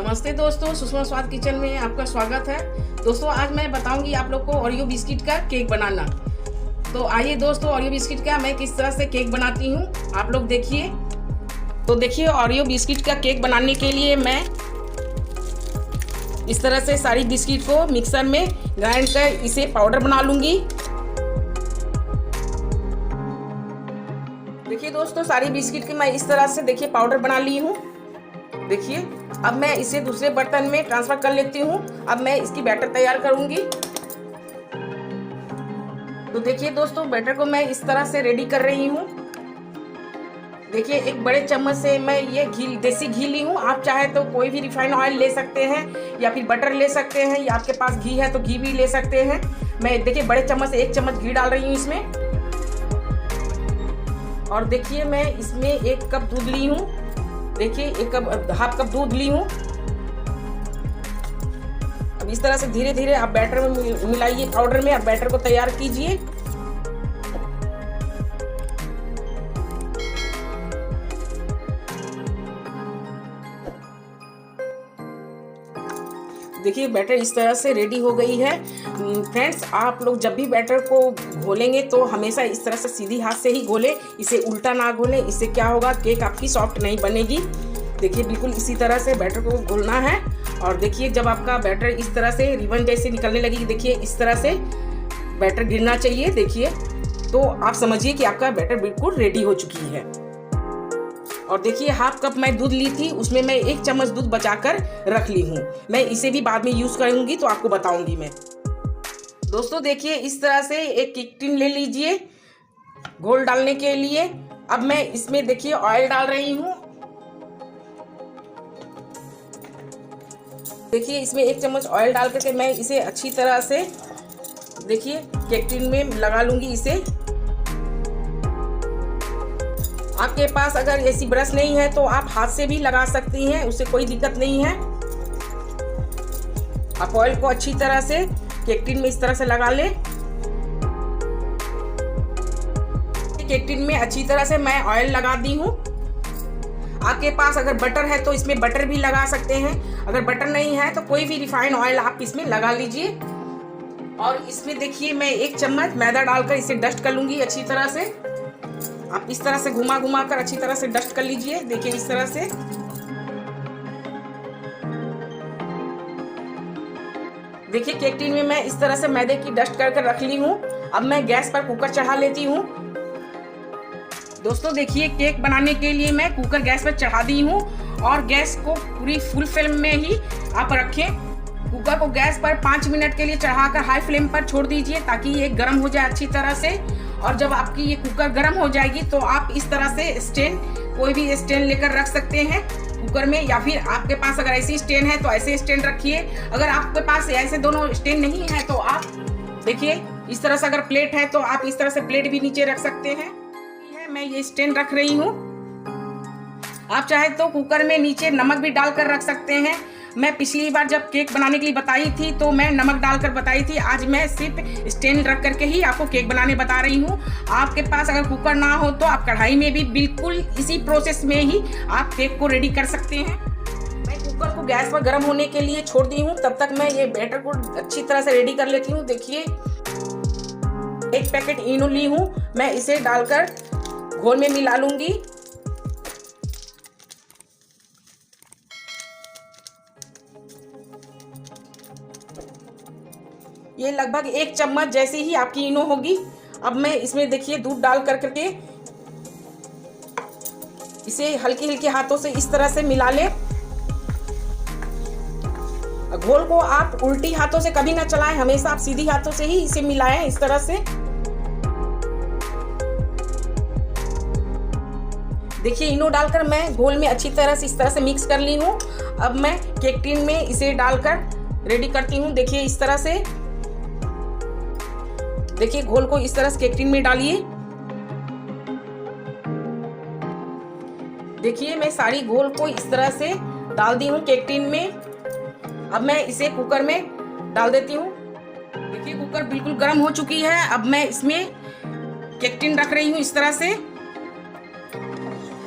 नमस्ते दोस्तों, सुषमा स्वाद किचन में आपका स्वागत है। दोस्तों आज मैं बताऊंगी आप लोग को ओरियो बिस्किट का केक बनाना। तो आइए दोस्तों, ओरियो बिस्किट का मैं किस तरह से केक बनाती हूँ आप लोग देखिए। तो देखिए, ओरियो बिस्किट का केक बनाने के लिए मैं इस तरह से सारी बिस्किट को मिक्सर में ग्राइंड कर इसे पाउडर बना लूंगी। देखिए दोस्तों, सारी बिस्किट की मैं इस तरह से देखिए पाउडर बना ली हूँ। देखिए, अब मैं इसे दूसरे बर्तन में ट्रांसफर कर लेती हूँ। अब मैं इसकी बैटर तैयार करूंगी। तो देखिए दोस्तों, बैटर को मैं इस तरह से रेडी कर रही हूँ। देखिए, एक बड़े चम्मच से मैं ये घी, देसी घी ली हूँ। आप चाहे तो कोई भी रिफाइंड ऑयल ले सकते हैं या फिर बटर ले सकते हैं, या आपके पास घी है तो घी भी ले सकते हैं। मैं देखिए बड़े चम्मच से 1 चम्मच घी डाल रही हूँ इसमें। और देखिए, मैं इसमें 1 कप दूध ली हूँ। देखिए, 1.5 कप दूध ली हूँ। अब इस तरह से धीरे धीरे आप बैटर में मिलाइए, पाउडर में आप बैटर को तैयार कीजिए। देखिए, बैटर इस तरह से रेडी हो गई है। फ्रेंड्स, आप लोग जब भी बैटर को घोलेंगे तो हमेशा इस तरह से सीधी हाथ से ही घोलें, इसे उल्टा ना घोलें। इससे क्या होगा, केक आपकी सॉफ्ट नहीं बनेगी। देखिए, बिल्कुल इसी तरह से बैटर को घोलना है। और देखिए, जब आपका बैटर इस तरह से रिबन जैसे निकलने लगेगी, देखिए इस तरह से बैटर गिरना चाहिए। देखिए, तो आप समझिए कि आपका बैटर बिल्कुल रेडी हो चुकी है। और देखिए, 1/2 कप मैं दूध ली थी, उसमें मैं 1 चम्मच दूध बचाकर रख ली हूँ। मैं इसे भी बाद में यूज करूंगी तो आपको बताऊंगी मैं। दोस्तों देखिए, इस तरह से एक केक टिन ले लीजिए घोल डालने के लिए। अब मैं इसमें देखिए ऑयल डाल रही हूँ। देखिए, इसमें 1 चम्मच ऑयल डाल करके मैं इसे अच्छी तरह से देखिए केक टिन में लगा लूंगी इसे। आपके पास अगर ऐसी ब्रश नहीं है तो आप हाथ से भी लगा सकती हैं, उससे कोई दिक्कत नहीं है। आप ऑयल को अच्छी तरह से केक टिन में इस तरह से लगा लें। केक टिन में अच्छी तरह से मैं ऑयल लगा दी हूँ। आपके पास अगर बटर है तो इसमें बटर भी लगा सकते हैं। अगर बटर नहीं है तो कोई भी रिफाइंड ऑयल आप इसमें लगा लीजिए। और इसमें देखिए, मैं 1 चम्मच मैदा डालकर इसे डस्ट कर लूंगी अच्छी तरह से। आप इस तरह से घुमा घुमा कर अच्छी तरह से डस्ट कर लीजिए। देखिए इस तरह से। देखिए, केक टिन में मैं इस तरह से मैदे की डस्ट करके रख ली हूँ। अब मैं गैस पर कुकर चढ़ा लेती हूँ। दोस्तों देखिए, केक बनाने के लिए मैं कुकर गैस पर चढ़ा दी हूँ। और गैस को पूरी फुल फ्लेम में ही आप रखें। कुकर को गैस पर 5 मिनट के लिए चढ़ाकर हाई फ्लेम पर छोड़ दीजिए, ताकि ये गर्म हो जाए अच्छी तरह से। और जब आपकी ये कुकर गर्म हो जाएगी तो आप इस तरह से स्टैंड, कोई भी स्टैंड लेकर रख सकते हैं कुकर में, या फिर आपके पास अगर ऐसी स्टैंड है तो ऐसे स्टैंड रखिए। अगर आपके पास ऐसे दोनों स्टैंड नहीं है तो आप देखिए इस तरह से, अगर प्लेट है तो आप इस तरह से प्लेट भी नीचे रख सकते हैं। मैं ये स्टैंड रख रही हूँ। आप चाहे तो कुकर में नीचे नमक भी डालकर रख सकते हैं। मैं पिछली बार जब केक बनाने के लिए बताई थी तो मैं नमक डालकर बताई थी। आज मैं सिर्फ स्टैंड रख करके ही आपको केक बनाने बता रही हूँ। आपके पास अगर कुकर ना हो तो आप कढ़ाई में भी बिल्कुल इसी प्रोसेस में ही आप केक को रेडी कर सकते हैं। मैं कुकर को गैस पर गर्म होने के लिए छोड़ दी हूँ। तब तक मैं ये बैटर को अच्छी तरह से रेडी कर लेती हूँ। देखिए, 1 पैकेट इनो ली हूँ, मैं इसे डालकर घोल में मिला लूंगी। ये लगभग 1 चम्मच जैसी ही आपकी इनो होगी। अब मैं इसमें देखिए दूध डाल करके इसे हल्के हल्के हाथों से इस तरह से मिला ले। घोल को आप उल्टी हाथों से कभी ना चलाएं, हमेशा आप सीधी हाथों से ही इसे मिलाएं इस तरह से। देखिए, इनो डालकर मैं घोल में अच्छी तरह से इस तरह से मिक्स कर ली हूँ। अब मैं केक टिन में इसे डालकर रेडी करती हूँ। देखिए इस तरह से। देखिए, घोल को इस तरह से केक टिन में डालिए। देखिए, मैं सारी घोल को इस तरह से डाल दी हूँ केक टिन में। अब मैं इसे कुकर में डाल देती हूँ। देखिए, कुकर बिल्कुल गर्म हो चुकी है। अब मैं इसमें केक टिन रख रही हूँ इस तरह से,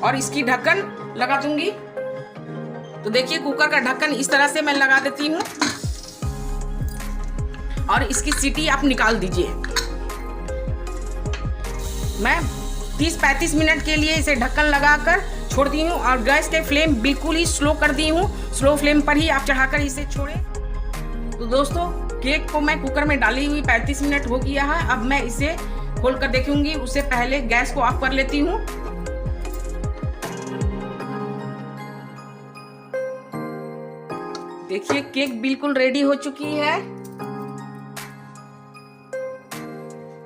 और इसकी ढक्कन लगा दूंगी। तो देखिए कुकर का ढक्कन इस तरह से मैं लगा देती हूँ और इसकी सीटी आप निकाल दीजिए। मैं 30-35 मिनट के लिए इसे ढक्कन लगाकर छोड़ दी हूँ और गैस के फ्लेम बिल्कुल ही स्लो कर दी हूँ। स्लो फ्लेम पर ही आप चढ़ाकर इसे छोड़ें। तो दोस्तों केक को मैं कुकर में डाली हुई 35 मिनट हो गया है। अब मैं इसे खोल कर देखूंगी, उससे पहले गैस को ऑफ कर लेती हूँ। देखिए केक बिल्कुल रेडी हो चुकी है।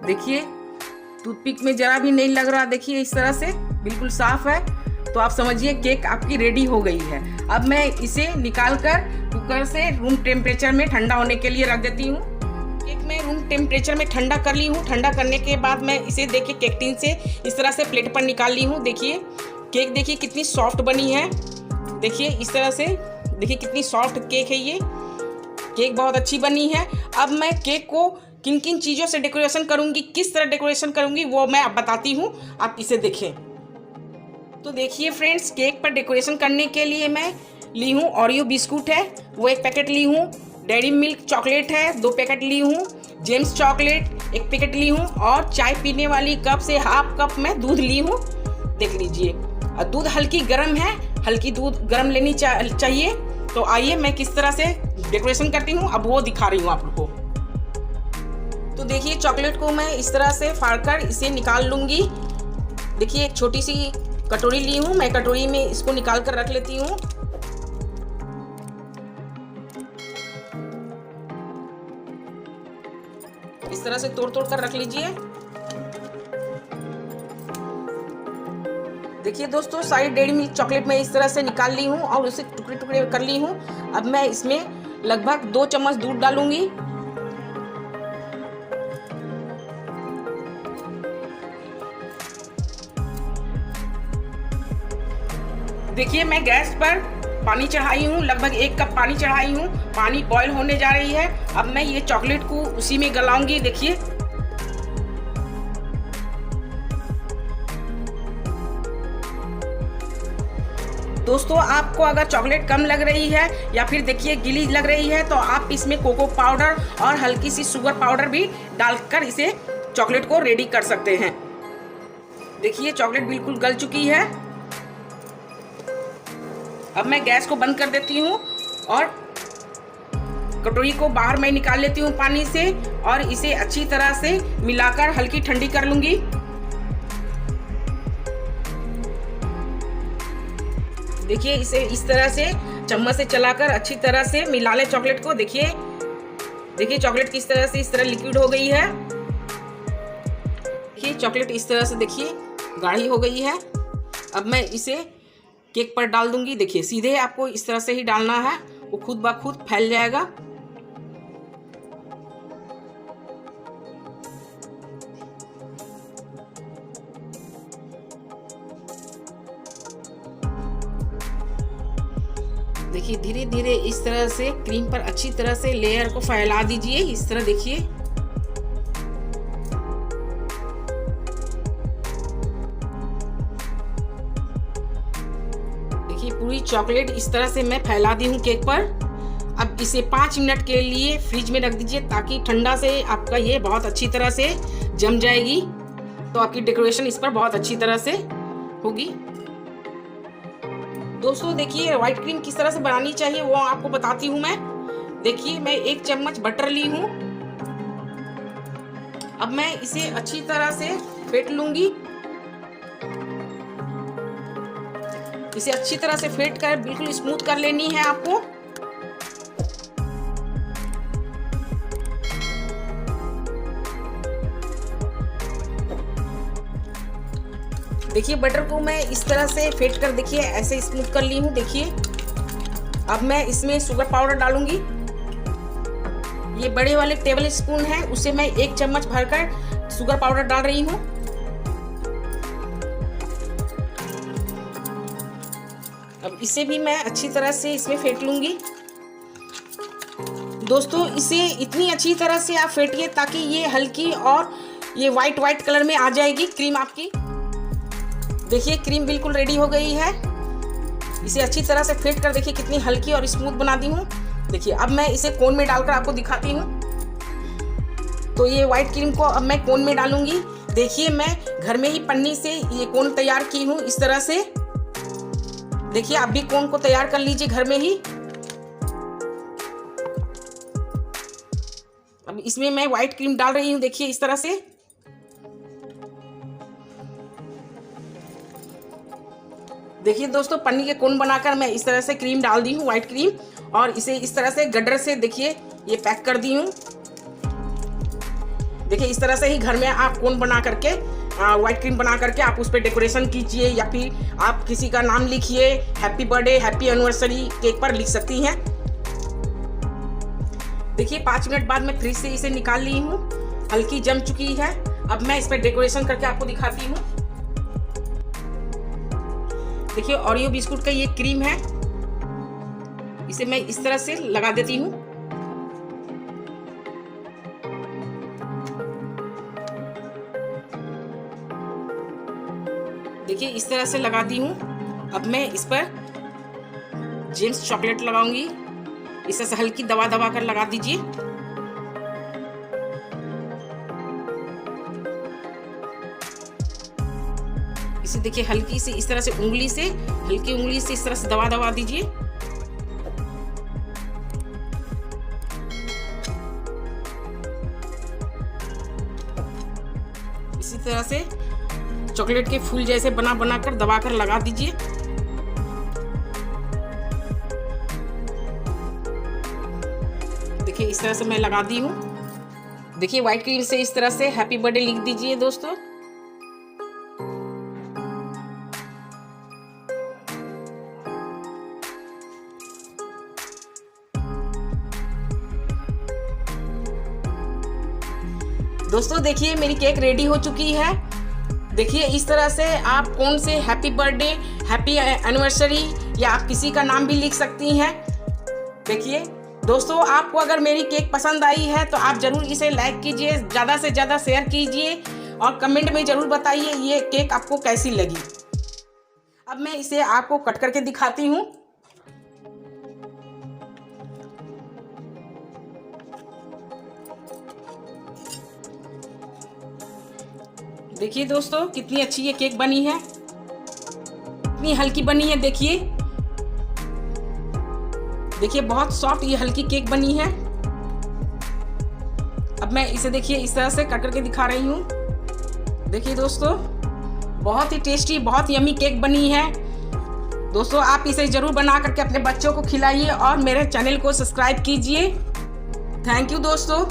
देखिए टूथपिक में जरा भी नहीं लग रहा, देखिए इस तरह से बिल्कुल साफ है। तो आप समझिए केक आपकी रेडी हो गई है। अब मैं इसे निकालकर कुकर से रूम टेम्परेचर में ठंडा होने के लिए रख देती हूँ। केक मैं रूम टेम्परेचर में ठंडा कर ली हूँ। ठंडा करने के बाद मैं इसे देखिए केक टिन से इस तरह से प्लेट पर निकाल ली हूँ। देखिए केक देखिए कितनी सॉफ्ट बनी है। देखिए इस तरह से, देखिए कितनी सॉफ्ट केक है ये। केक बहुत अच्छी बनी है। अब मैं केक को किन किन चीज़ों से डेकोरेशन करूँगी, किस तरह डेकोरेशन करूँगी वो मैं अब बताती हूँ, आप इसे देखें। तो देखिए फ्रेंड्स, केक पर डेकोरेशन करने के लिए मैं ली हूँ ओरियो बिस्कुट है, वो 1 पैकेट ली हूँ। डेयरी मिल्क चॉकलेट है 2 पैकेट ली हूँ। जेम्स चॉकलेट 1 पैकेट ली हूँ और चाय पीने वाली कप से हाफ कप मैं दूध ली हूँ। देख लीजिए, और दूध हल्की गर्म है, हल्की दूध गर्म लेनी चाहिए। तो आइए मैं किस तरह से डेकोरेशन करती हूँ अब वो दिखा रही हूँ आप लोग को। तो देखिए चॉकलेट को मैं इस तरह से फाड़कर इसे निकाल लूँगी। देखिए एक छोटी सी कटोरी ली हूँ, मैं कटोरी में इसको निकाल कर रख लेती हूँ। इस तरह से तोड़ कर रख लीजिए। देखिए दोस्तों, सारी डेयरी मिल्क चॉकलेट मैं इस तरह से निकाल ली हूँ और उसे टुकड़े टुकड़े कर ली हूँ। अब मैं इसमें लगभग 2 चम्मच दूध डालूंगी। देखिए मैं गैस पर पानी चढ़ाई हूँ, लगभग 1 कप पानी चढ़ाई हूँ। पानी बॉईल होने जा रही है। अब मैं ये चॉकलेट को उसी में गलाऊंगी। देखिए दोस्तों, आपको अगर चॉकलेट कम लग रही है या फिर देखिए गीली लग रही है तो आप इसमें कोको पाउडर और हल्की सी शुगर पाउडर भी डालकर इसे चॉकलेट को रेडी कर सकते हैं। देखिए चॉकलेट बिल्कुल गल चुकी है। अब मैं गैस को बंद कर देती हूँ और कटोरी को बाहर मैं निकाल लेती हूँ पानी से और इसे अच्छी तरह से मिलाकर हल्की ठंडी कर लूँगी। देखिए इसे इस तरह से चम्मच से चलाकर अच्छी तरह से मिला ले चॉकलेट को। देखिए चॉकलेट किस तरह से इस तरह लिक्विड हो गई है। देखिए चॉकलेट इस तरह से देखिए गाढ़ी हो गई है। अब मैं इसे केक पर डाल दूंगी। देखिए सीधे आपको इस तरह से ही डालना है, वो खुद ब खुद फैल जाएगा। देखिए धीरे धीरे इस तरह से क्रीम पर अच्छी तरह से लेयर को फैला दीजिए। इस तरह देखिए पूरी चॉकलेट इस तरह से मैं फैला दी हूँ केक पर। अब इसे 5 मिनट के लिए फ्रिज में रख दीजिए ताकि ठंडा से आपका ये बहुत अच्छी तरह से जम जाएगी। तो आपकी डेकोरेशन इस पर बहुत अच्छी तरह से होगी। दोस्तों देखिए व्हाइट क्रीम किस तरह से बनानी चाहिए वो आपको बताती हूँ मैं। देखिए मैं 1 चम्मच बटर ली हूँ। अब मैं इसे अच्छी तरह से फेंट लूंगी। इसे अच्छी तरह से फेंट कर बिल्कुल स्मूथ कर लेनी है आपको। देखिए बटर को मैं इस तरह से फेंट कर देखिए ऐसे स्मूथ कर ली हूँ। देखिए अब मैं इसमें शुगर पाउडर डालूंगी। ये बड़े वाले टेबल स्पून है, उसे मैं 1 चम्मच भरकर शुगर पाउडर डाल रही हूँ। अब इसे भी मैं अच्छी तरह से इसमें फेंट लूंगी। दोस्तों इसे इतनी अच्छी तरह से आप फेंटिए ताकि ये हल्की और ये वाइट कलर में आ जाएगी क्रीम आपकी। देखिए क्रीम बिल्कुल रेडी हो गई है। इसे अच्छी तरह से फेंट कर देखिए कितनी हल्की और स्मूथ बना दी हूँ। देखिए अब मैं इसे कोन में डालकर आपको दिखाती हूँ। तो ये व्हाइट क्रीम को अब मैं कोन में डालूंगी। देखिए मैं घर में ही पन्नी से ये कोन तैयार की हूँ इस तरह से। देखिए आप भी कोन को तैयार कर लीजिए घर में ही। अब इसमें मैं व्हाइट क्रीम डाल रही हूँ, देखिए इस तरह से। देखिए दोस्तों पन्नी के कोन बनाकर मैं इस तरह से क्रीम डाल दी हूँ, व्हाइट क्रीम, और इसे इस तरह से गड्ढर से देखिए ये पैक कर दी हूँ। देखिए इस तरह से ही घर में आप कोन बना करके व्हाइट क्रीम बना करके आप उस पर डेकोरेशन कीजिए, या फिर आप किसी का नाम लिखिए, happy birthday, happy anniversary cake पर लिख सकती हैं। देखिए 5 मिनट बाद मैं फ्रिज से इसे निकाल ली हूँ, हल्की जम चुकी है। अब मैं इस पर डेकोरेशन करके आपको दिखाती हूँ। देखिए ओरियो बिस्कुट का ये क्रीम है, इसे मैं इस तरह से लगा देती हूँ। देखिए इस तरह से लगा दी हूँ। अब मैं इस पर जेम्स चॉकलेट लगाऊंगी। इसे हल्की दबा दबा कर लगा दीजिए। इसे देखिए हल्की से इस तरह से उंगली से, हल्की उंगली से इस तरह से दबा दबा दीजिए। इसी तरह से चॉकलेट के फूल जैसे बना बना कर दबा कर लगा दीजिए। देखिए इस तरह से मैं लगा दी हूँ। देखिए व्हाइट क्रीम से इस तरह से हैप्पी बर्थडे लिख दीजिए दोस्तों। दोस्तों देखिए मेरी केक रेडी हो चुकी है। देखिए इस तरह से आप कौन से हैप्पी बर्थडे, हैप्पी एनिवर्सरी या आप किसी का नाम भी लिख सकती हैं। देखिए दोस्तों आपको अगर मेरी केक पसंद आई है तो आप ज़रूर इसे लाइक कीजिए, ज़्यादा से ज़्यादा शेयर कीजिए और कमेंट में ज़रूर बताइए ये केक आपको कैसी लगी। अब मैं इसे आपको कट करके दिखाती हूँ। देखिए दोस्तों कितनी अच्छी ये केक बनी है, कितनी हल्की बनी है। देखिए देखिए बहुत सॉफ्ट ये हल्की केक बनी है। अब मैं इसे देखिए इस तरह से कट करके दिखा रही हूँ। देखिए दोस्तों बहुत ही टेस्टी, बहुत यम्मी केक बनी है। दोस्तों आप इसे ज़रूर बना करके अपने बच्चों को खिलाइए और मेरे चैनल को सब्सक्राइब कीजिए। थैंक यू दोस्तों।